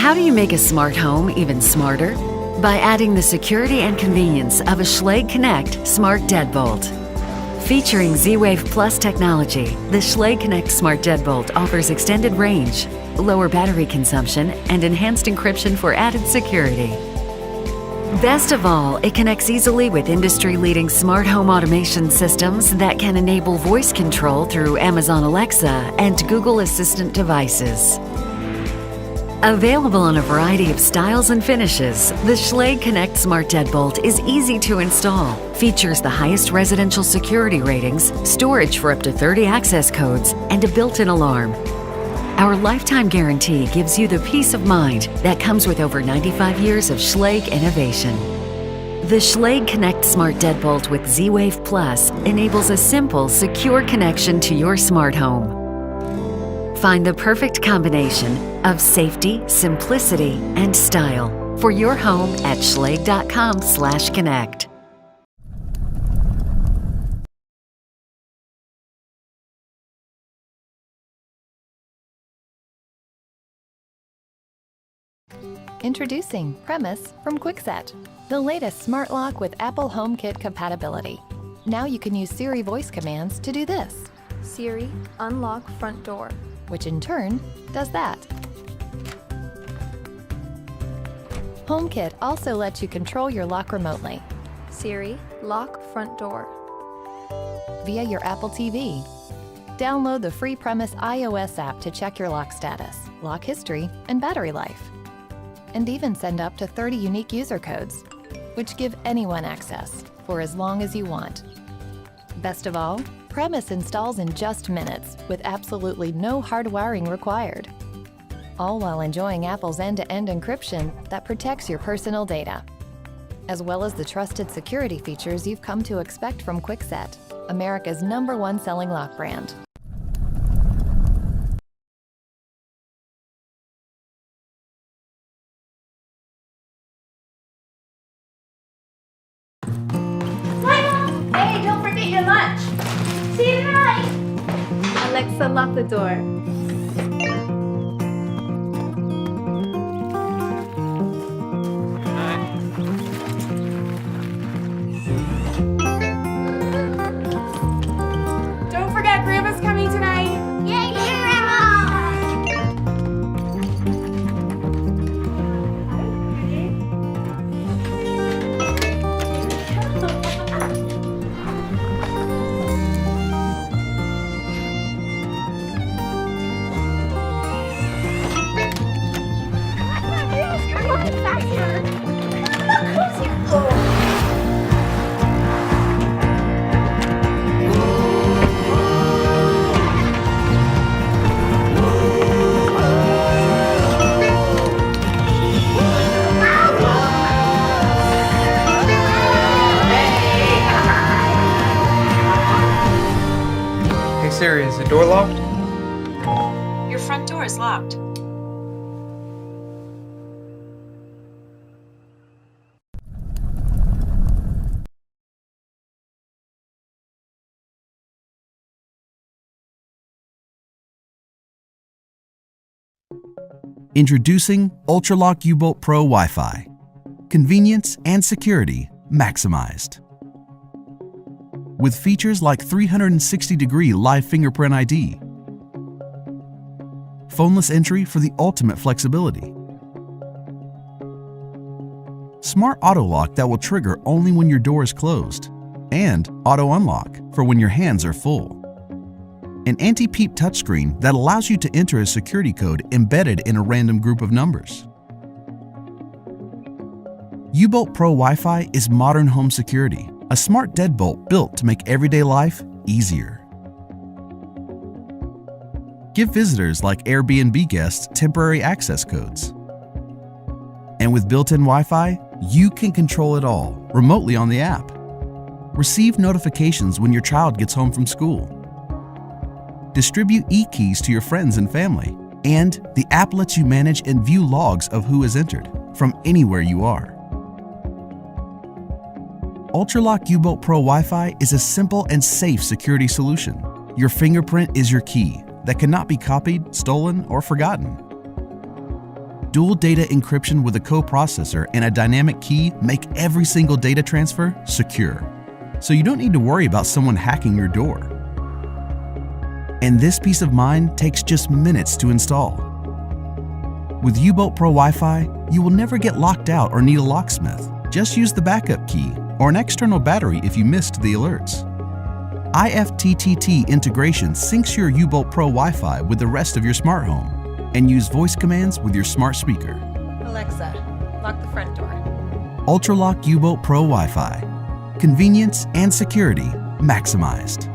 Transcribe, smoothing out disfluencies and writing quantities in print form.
How do you make a smart home even smarter? By adding the security and convenience of a Schlage Connect Smart Deadbolt. Featuring Z-Wave Plus technology, the Schlage Connect Smart Deadbolt offers extended range, lower battery consumption, and enhanced encryption for added security. Best of all, it connects easily with industry-leading smart home automation systems that can enable voice control through Amazon Alexa and Google Assistant devices. Available in a variety of styles and finishes, the Schlage Connect Smart Deadbolt is easy to install, features the highest residential security ratings, storage for up to 30 access codes, and a built-in alarm. Our lifetime guarantee gives you the peace of mind that comes with over 95 years of Schlage innovation. The Schlage Connect Smart Deadbolt with Z-Wave Plus enables a simple, secure connection to your smart home. Find the perfect combination of safety, simplicity, and style for your home at schlage.com/connect. Introducing Premis from Kwikset, the latest smart lock with Apple HomeKit compatibility. Now you can use Siri voice commands to do this. Siri, unlock front door. Which in turn does that. HomeKit also lets you control your lock remotely Siri, lock front door. via your Apple TV. Download the free Premis iOS app to check your lock status, lock history, and battery life. And even send up to 30 unique user codes, which give anyone access for as long as you want. Best of all, Premis installs in just minutes with absolutely no hard wiring required. All while enjoying Apple's end-to-end encryption that protects your personal data, as well as the trusted security features you've come to expect from Kwikset, America's #1 selling lock brand. Hey, don't forget your lunch. See you tonight. Alexa, lock the door. Don't forget, Grandma's coming tonight. Yay, Grandma! Hey Siri, is the door locked? Your front door is locked. Introducing Ultraloq U-Bolt Pro Wi-Fi. Convenience and security maximized. With features like 360-degree live fingerprint ID, phoneless entry for the ultimate flexibility, smart auto lock that will trigger only when your door is closed, and auto unlock for when your hands are full. An anti-peep touchscreen that allows you to enter a security code embedded in a random group of numbers. U-Bolt Pro Wi-Fi is modern home security, a smart deadbolt built to make everyday life easier. Give visitors like Airbnb guests temporary access codes. And with built-in Wi-Fi, you can control it all remotely on the app. Receive notifications when your child gets home from school. Distribute e-keys to your friends and family. And the app lets you manage and view logs of who has entered from anywhere you are. Ultraloq U-Bolt Pro Wi-Fi is a simple and safe security solution. Your fingerprint is your key that cannot be copied, stolen, or forgotten. Dual data encryption with a coprocessor and a dynamic key make every single data transfer secure, so you don't need to worry about someone hacking your door. And this peace of mind takes just minutes to install. With U-Bolt Pro Wi-Fi, you will never get locked out or need a locksmith. Just use the backup key or an external battery if you missed the alerts. IFTTT integration syncs your U-Bolt Pro Wi-Fi with the rest of your smart home, and use voice commands with your smart speaker. Alexa, lock the front door. Ultraloq U-Bolt Pro Wi-Fi. Convenience and security maximized.